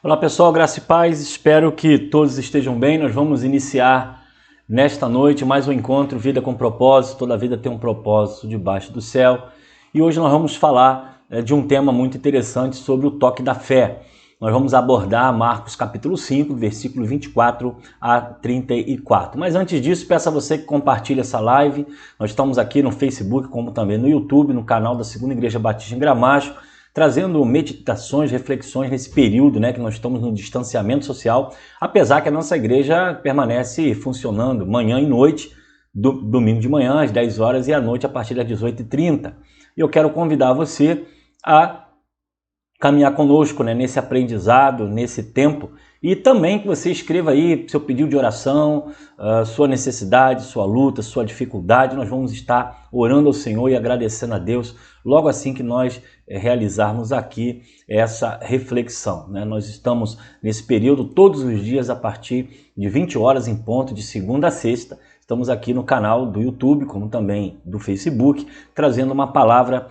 Olá pessoal, graça e paz, espero que todos estejam bem. Nós vamos iniciar nesta noite mais um encontro Vida com Propósito. Toda vida tem um propósito debaixo do céu. E hoje nós vamos falar de um tema muito interessante sobre o toque da fé. Nós vamos abordar Marcos capítulo 5, versículo 24 a 34. Mas antes disso, peço a você que compartilhe essa live. Nós estamos aqui no Facebook, como também no YouTube, no canal da Segunda Igreja Batista em Gramacho, trazendo meditações, reflexões nesse período, que nós estamos no distanciamento social, apesar que a nossa igreja permanece funcionando manhã e noite, domingo de manhã às 10 horas e à noite a partir das 18h30. E eu quero convidar você a caminhar conosco nesse aprendizado, nesse tempo, e também que você escreva aí seu pedido de oração, sua necessidade, sua luta, sua dificuldade. Nós vamos estar orando ao Senhor e agradecendo a Deus logo assim que nós realizarmos aqui essa reflexão. Nós estamos nesse período todos os dias a partir de 20 horas em ponto, de segunda a sexta. Estamos aqui no canal do YouTube, como também do Facebook, trazendo uma palavra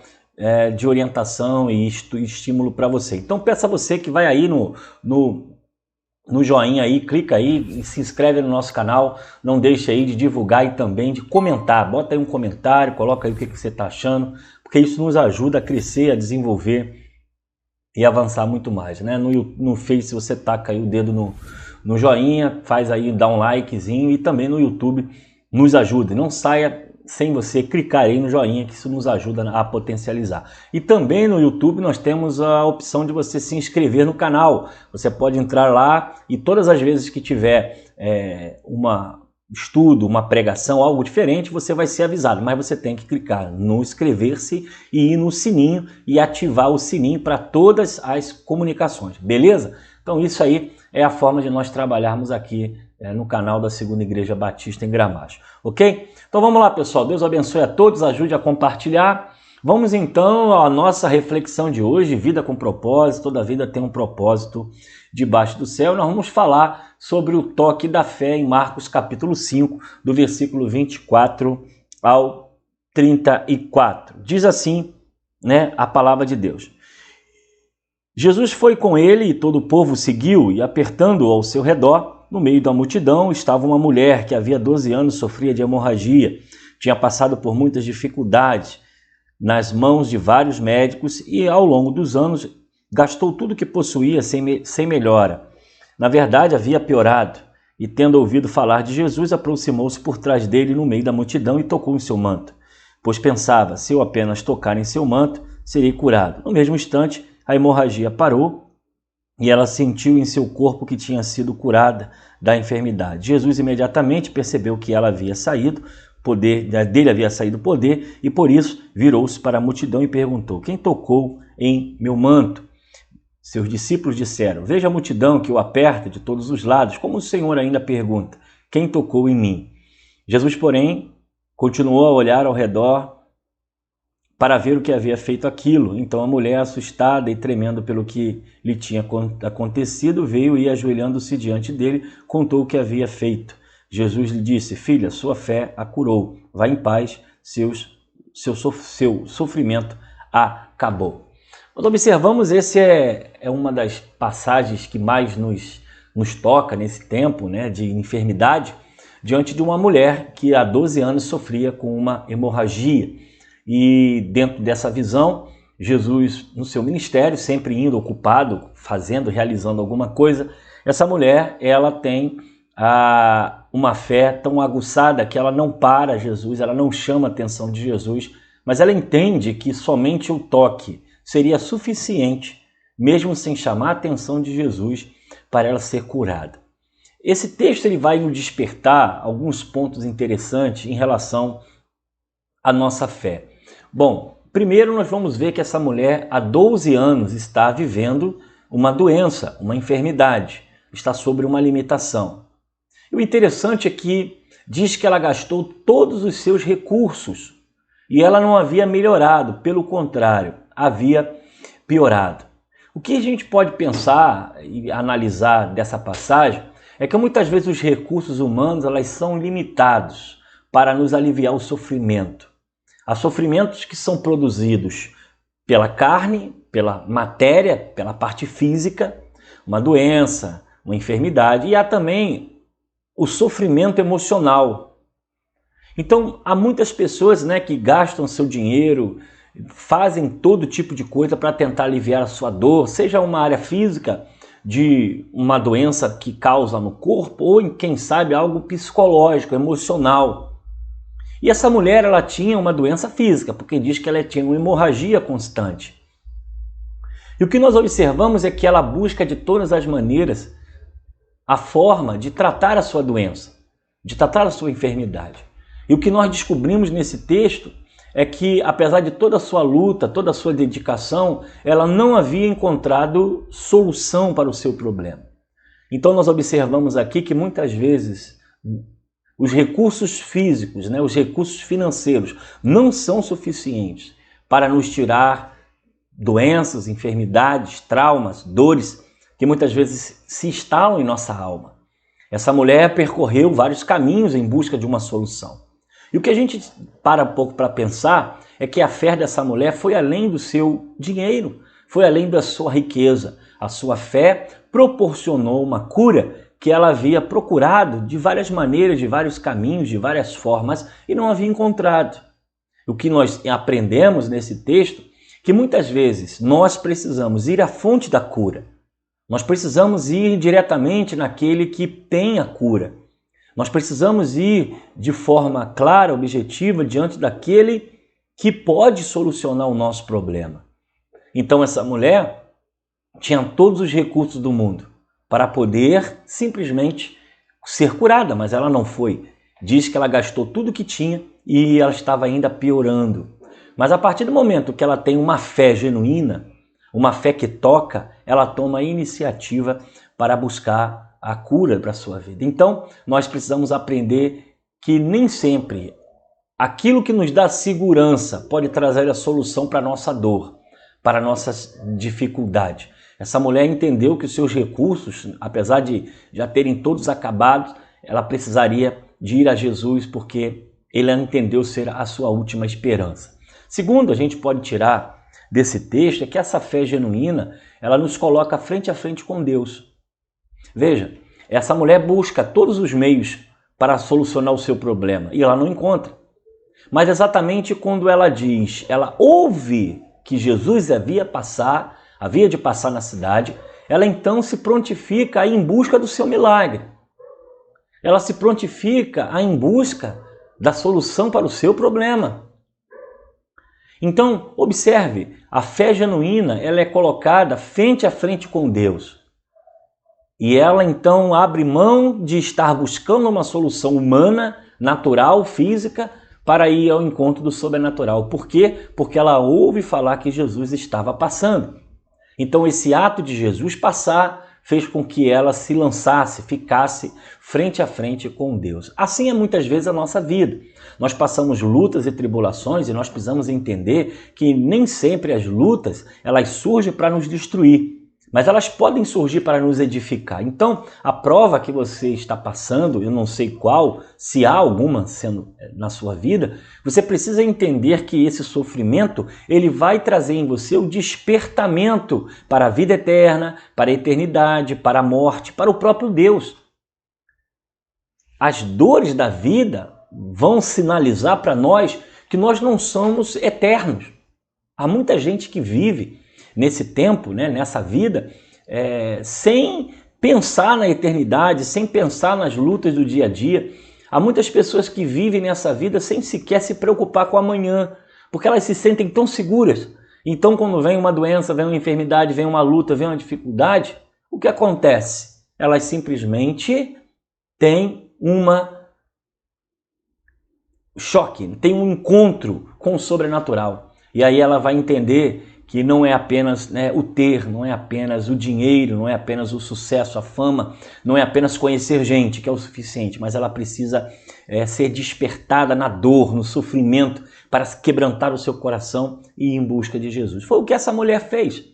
de orientação e estímulo para você. Então peço a você que vai aí no joinha aí, clica aí e se inscreve no nosso canal, não deixe aí de divulgar e também de comentar, bota aí um comentário, coloca aí o que você está achando, porque isso nos ajuda a crescer, a desenvolver e avançar muito mais, No Face você taca aí o dedo no joinha, faz aí, dá um likezinho, e também no YouTube nos ajuda, não saia sem você clicar aí no joinha, que isso nos ajuda a potencializar. E também no YouTube nós temos a opção de você se inscrever no canal. Você pode entrar lá e todas as vezes que tiver estudo, uma pregação, algo diferente, você vai ser avisado. Mas você tem que clicar no inscrever-se e ir no sininho e ativar o sininho para todas as comunicações, beleza? Então isso aí é a forma de nós trabalharmos aqui no canal da Segunda Igreja Batista em Gramacho, ok? Então vamos lá, pessoal, Deus abençoe a todos, ajude a compartilhar. Vamos então à nossa reflexão de hoje, vida com propósito, toda vida tem um propósito debaixo do céu. Nós vamos falar sobre o toque da fé em Marcos capítulo 5, do versículo 24 ao 34. Diz assim, a palavra de Deus. Jesus foi com ele e todo o povo o seguiu, e apertando-o ao seu redor, no meio da multidão estava uma mulher que havia 12 anos sofria de hemorragia, tinha passado por muitas dificuldades nas mãos de vários médicos e ao longo dos anos gastou tudo o que possuía sem melhora. Na verdade havia piorado, e tendo ouvido falar de Jesus, aproximou-se por trás dele no meio da multidão e tocou em seu manto, pois pensava, se eu apenas tocar em seu manto, serei curado. No mesmo instante, a hemorragia parou e ela sentiu em seu corpo que tinha sido curada da enfermidade. Jesus imediatamente percebeu que ela havia saído, dele havia saído o poder, e por isso virou-se para a multidão e perguntou: quem tocou em meu manto? Seus discípulos disseram: veja a multidão que o aperta de todos os lados, como o Senhor ainda pergunta: quem tocou em mim? Jesus, porém, continuou a olhar ao redor para ver o que havia feito aquilo. Então a mulher, assustada e tremendo pelo que lhe tinha acontecido, veio e, ajoelhando-se diante dele, contou o que havia feito. Jesus lhe disse: filha, sua fé a curou. Vá em paz, seu sofrimento acabou. Nós observamos, esse é uma das passagens que mais nos toca nesse tempo de enfermidade, diante de uma mulher que há 12 anos sofria com uma hemorragia. E dentro dessa visão, Jesus, no seu ministério, sempre indo, ocupado, fazendo, realizando alguma coisa, essa mulher, ela tem uma fé tão aguçada que ela não para Jesus, ela não chama a atenção de Jesus, mas ela entende que somente o toque seria suficiente, mesmo sem chamar a atenção de Jesus, para ela ser curada. Esse texto ele vai nos despertar alguns pontos interessantes em relação à nossa fé. Bom, primeiro nós vamos ver que essa mulher há 12 anos está vivendo uma doença, uma enfermidade, está sobre uma limitação. E o interessante é que diz que ela gastou todos os seus recursos e ela não havia melhorado, pelo contrário, havia piorado. O que a gente pode pensar e analisar dessa passagem é que muitas vezes os recursos humanos elas são limitados para nos aliviar o sofrimento. Há sofrimentos que são produzidos pela carne, pela matéria, pela parte física, uma doença, uma enfermidade, e há também o sofrimento emocional. Então, há muitas pessoas, né, que gastam seu dinheiro, fazem todo tipo de coisa para tentar aliviar a sua dor, seja uma área física, de uma doença que causa no corpo, ou quem sabe algo psicológico, emocional. E essa mulher, ela tinha uma doença física, porque diz que ela tinha uma hemorragia constante. E o que nós observamos é que ela busca de todas as maneiras a forma de tratar a sua doença, de tratar a sua enfermidade. E o que nós descobrimos nesse texto é que, apesar de toda a sua luta, toda a sua dedicação, ela não havia encontrado solução para o seu problema. Então nós observamos aqui que muitas vezes os recursos físicos, né, os recursos financeiros não são suficientes para nos tirar doenças, enfermidades, traumas, dores que muitas vezes se instalam em nossa alma. Essa mulher percorreu vários caminhos em busca de uma solução. E o que a gente para um pouco para pensar é que a fé dessa mulher foi além do seu dinheiro, foi além da sua riqueza. A sua fé proporcionou uma cura que ela havia procurado de várias maneiras, de vários caminhos, de várias formas e não havia encontrado. O que nós aprendemos nesse texto é que muitas vezes nós precisamos ir à fonte da cura. Nós precisamos ir diretamente naquele que tem a cura. Nós precisamos ir de forma clara, objetiva, diante daquele que pode solucionar o nosso problema. Então essa mulher tinha todos os recursos do mundo para poder simplesmente ser curada, mas ela não foi. Diz que ela gastou tudo que tinha e ela estava ainda piorando. Mas a partir do momento que ela tem uma fé genuína, uma fé que toca, ela toma a iniciativa para buscar a cura para a sua vida. Então, nós precisamos aprender que nem sempre aquilo que nos dá segurança pode trazer a solução para a nossa dor, para a nossa dificuldade. Essa mulher entendeu que os seus recursos, apesar de já terem todos acabados, ela precisaria de ir a Jesus porque ele entendeu ser a sua última esperança. Segundo, a gente pode tirar desse texto é que essa fé genuína, ela nos coloca frente a frente com Deus. Veja, essa mulher busca todos os meios para solucionar o seu problema e ela não encontra. Mas exatamente quando ela diz, ela ouve que Jesus havia de passar na cidade, ela então se prontifica a ir em busca do seu milagre. Ela se prontifica a ir em busca da solução para o seu problema. Então, observe, a fé genuína ela é colocada frente a frente com Deus. E ela então abre mão de estar buscando uma solução humana, natural, física, para ir ao encontro do sobrenatural. Por quê? Porque ela ouve falar que Jesus estava passando. Então esse ato de Jesus passar fez com que ela se lançasse, ficasse frente a frente com Deus. Assim é muitas vezes a nossa vida. Nós passamos lutas e tribulações e nós precisamos entender que nem sempre as lutas elas surgem para nos destruir, mas elas podem surgir para nos edificar. Então, a prova que você está passando, eu não sei qual, se há alguma sendo na sua vida, você precisa entender que esse sofrimento, ele vai trazer em você o despertamento para a vida eterna, para a eternidade, para a morte, para o próprio Deus. As dores da vida vão sinalizar para nós que nós não somos eternos. Há muita gente que vive nesse tempo, né, nessa vida, sem pensar na eternidade, sem pensar nas lutas do dia a dia. Há muitas pessoas que vivem nessa vida sem sequer se preocupar com amanhã, porque elas se sentem tão seguras. Então, quando vem uma doença, vem uma enfermidade, vem uma luta, vem uma dificuldade, o que acontece? Elas simplesmente têm choque, têm um encontro com o sobrenatural. E aí ela vai entender que não é apenas o ter, não é apenas o dinheiro, não é apenas o sucesso, a fama, não é apenas conhecer gente, que é o suficiente, mas ela precisa ser despertada na dor, no sofrimento, para quebrantar o seu coração e ir em busca de Jesus. Foi o que essa mulher fez.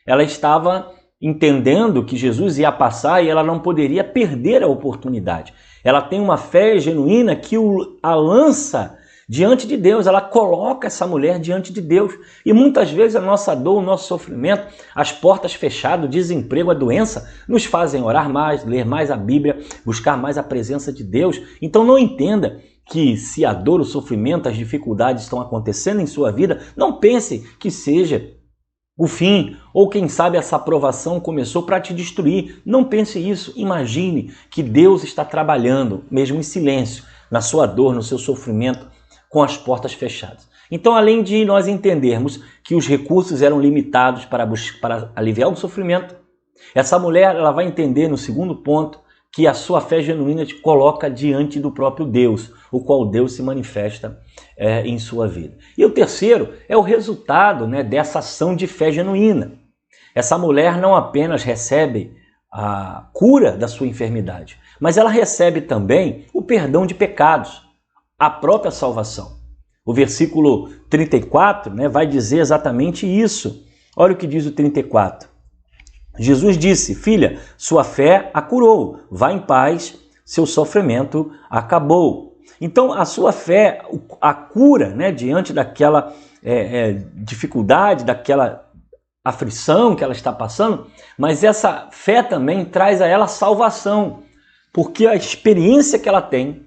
Ela estava entendendo que Jesus ia passar e ela não poderia perder a oportunidade. Ela tem uma fé genuína que a lança diante de Deus, ela coloca essa mulher diante de Deus. E muitas vezes a nossa dor, o nosso sofrimento, as portas fechadas, o desemprego, a doença, nos fazem orar mais, ler mais a Bíblia, buscar mais a presença de Deus. Então não entenda que se a dor, o sofrimento, as dificuldades estão acontecendo em sua vida, não pense que seja o fim, ou quem sabe essa aprovação começou para te destruir. Não pense isso. Imagine que Deus está trabalhando, mesmo em silêncio, na sua dor, no seu sofrimento, com as portas fechadas. Então, além de nós entendermos que os recursos eram limitados para aliviar o sofrimento, essa mulher ela vai entender no segundo ponto que a sua fé genuína te coloca diante do próprio Deus, o qual Deus se manifesta em sua vida. E o terceiro é o resultado, dessa ação de fé genuína. Essa mulher não apenas recebe a cura da sua enfermidade, mas ela recebe também o perdão de pecados, a própria salvação. O versículo 34 vai dizer exatamente isso. Olha o que diz o 34. Jesus disse: filha, sua fé a curou, vá em paz, seu sofrimento acabou. Então a sua fé a cura diante daquela dificuldade, daquela aflição que ela está passando, mas essa fé também traz a ela salvação, porque a experiência que ela tem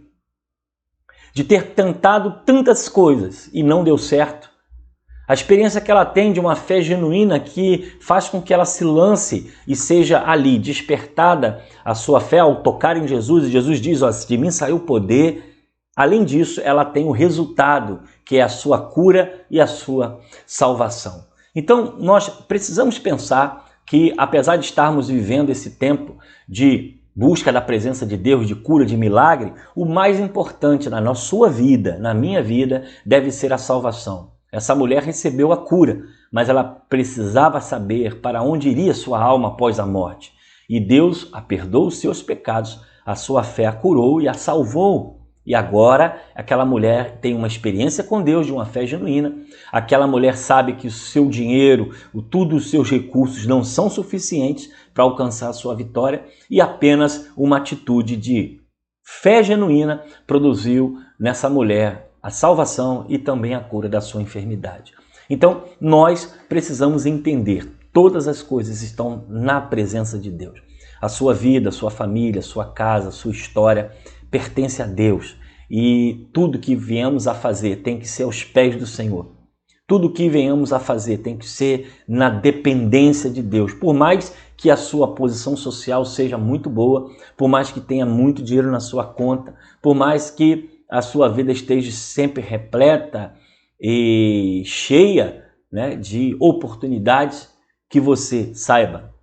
de ter tentado tantas coisas e não deu certo, a experiência que ela tem de uma fé genuína que faz com que ela se lance e seja ali despertada a sua fé ao tocar em Jesus, e Jesus diz: de mim saiu o poder. Além disso, ela tem o resultado, que é a sua cura e a sua salvação. Então, nós precisamos pensar que, apesar de estarmos vivendo esse tempo de busca da presença de Deus, de cura, de milagre, o mais importante na sua vida, na minha vida, deve ser a salvação. Essa mulher recebeu a cura, mas ela precisava saber para onde iria sua alma após a morte. E Deus a perdoou os seus pecados, a sua fé a curou e a salvou. E agora aquela mulher tem uma experiência com Deus de uma fé genuína. Aquela mulher sabe que o seu dinheiro, todos os seus recursos não são suficientes para alcançar a sua vitória, e apenas uma atitude de fé genuína produziu nessa mulher a salvação e também a cura da sua enfermidade. Então nós precisamos entender, todas as coisas estão na presença de Deus. A sua vida, a sua família, a sua casa, a sua história pertence a Deus, e tudo que viemos a fazer tem que ser aos pés do Senhor. Tudo que venhamos a fazer tem que ser na dependência de Deus. Por mais que a sua posição social seja muito boa, por mais que tenha muito dinheiro na sua conta, por mais que a sua vida esteja sempre repleta e cheia de oportunidades, que você saiba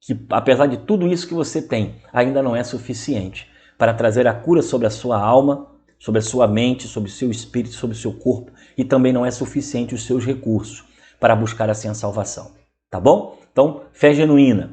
que, apesar de tudo isso que você tem, ainda não é suficiente para trazer a cura sobre a sua alma, sobre a sua mente, sobre o seu espírito, sobre o seu corpo, e também não é suficiente os seus recursos para buscar assim a salvação. Tá bom? Então, fé genuína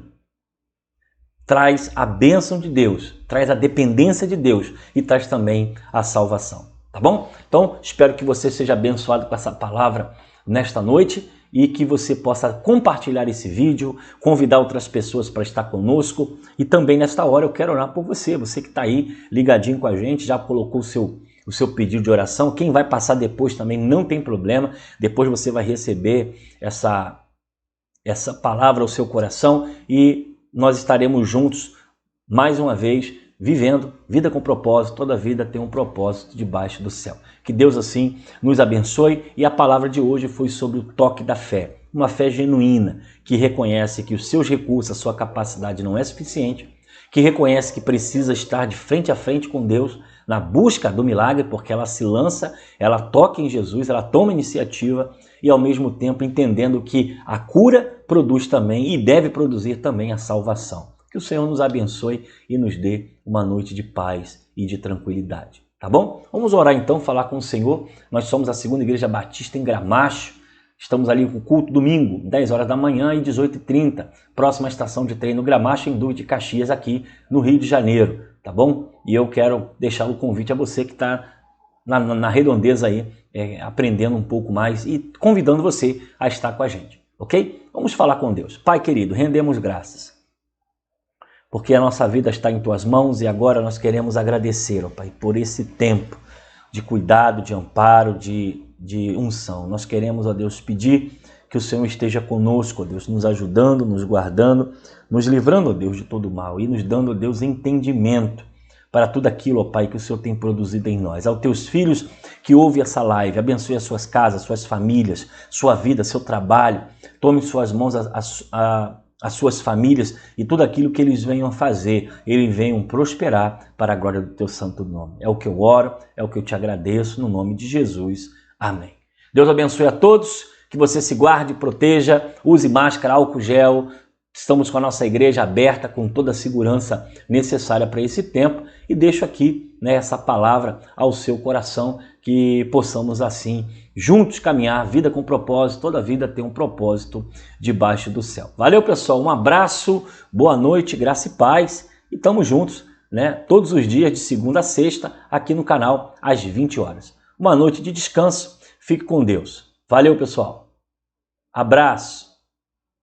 traz a bênção de Deus, traz a dependência de Deus e traz também a salvação. Tá bom? Então, espero que você seja abençoado com essa palavra nesta noite, e que você possa compartilhar esse vídeo, convidar outras pessoas para estar conosco. E também nesta hora eu quero orar por você, você que está aí ligadinho com a gente, já colocou o seu pedido de oração. Quem vai passar depois também não tem problema, depois você vai receber essa palavra ao seu coração, e nós estaremos juntos mais uma vez, vivendo vida com propósito. Toda vida tem um propósito debaixo do céu. Que Deus assim nos abençoe. E a palavra de hoje foi sobre o toque da fé. Uma fé genuína, que reconhece que os seus recursos, a sua capacidade não é suficiente, que reconhece que precisa estar de frente a frente com Deus na busca do milagre, porque ela se lança, ela toca em Jesus, ela toma iniciativa, e ao mesmo tempo entendendo que a cura produz também e deve produzir também a salvação. Que o Senhor nos abençoe e nos dê uma noite de paz e de tranquilidade. Tá bom? Vamos orar então, falar com o Senhor. Nós somos a Segunda Igreja Batista em Gramacho. Estamos ali com o culto domingo, 10 horas da manhã e 18h30. Próxima estação de trem no Gramacho, em Duque de Caxias, aqui no Rio de Janeiro. Tá bom? E eu quero deixar o convite a você que está na redondeza aí, aprendendo um pouco mais e convidando você a estar com a gente. Ok? Vamos falar com Deus. Pai querido, rendemos graças, porque a nossa vida está em Tuas mãos, e agora nós queremos agradecer, ó Pai, por esse tempo de cuidado, de amparo, de unção. Nós queremos, ó Deus, pedir que o Senhor esteja conosco, ó Deus, nos ajudando, nos guardando, nos livrando, ó Deus, de todo mal e nos dando, ó Deus, entendimento para tudo aquilo, ó Pai, que o Senhor tem produzido em nós. Aos teus filhos que ouvem essa live, abençoe as suas casas, suas famílias, sua vida, seu trabalho. Tome em suas mãos as suas famílias e tudo aquilo que eles venham a fazer, eles venham prosperar para a glória do teu santo nome. É o que eu oro, é o que eu te agradeço, no nome de Jesus. Amém. Deus abençoe a todos, que você se guarde, proteja, use máscara, álcool gel. Estamos com a nossa igreja aberta com toda a segurança necessária para esse tempo e deixo aqui, né, essa palavra ao seu coração, que possamos assim juntos caminhar, vida com propósito, toda vida tem um propósito debaixo do céu. Valeu, pessoal, um abraço, boa noite, graça e paz e estamos juntos, né, todos os dias de segunda a sexta aqui no canal às 20 horas. Uma noite de descanso, fique com Deus. Valeu, pessoal. Abraço.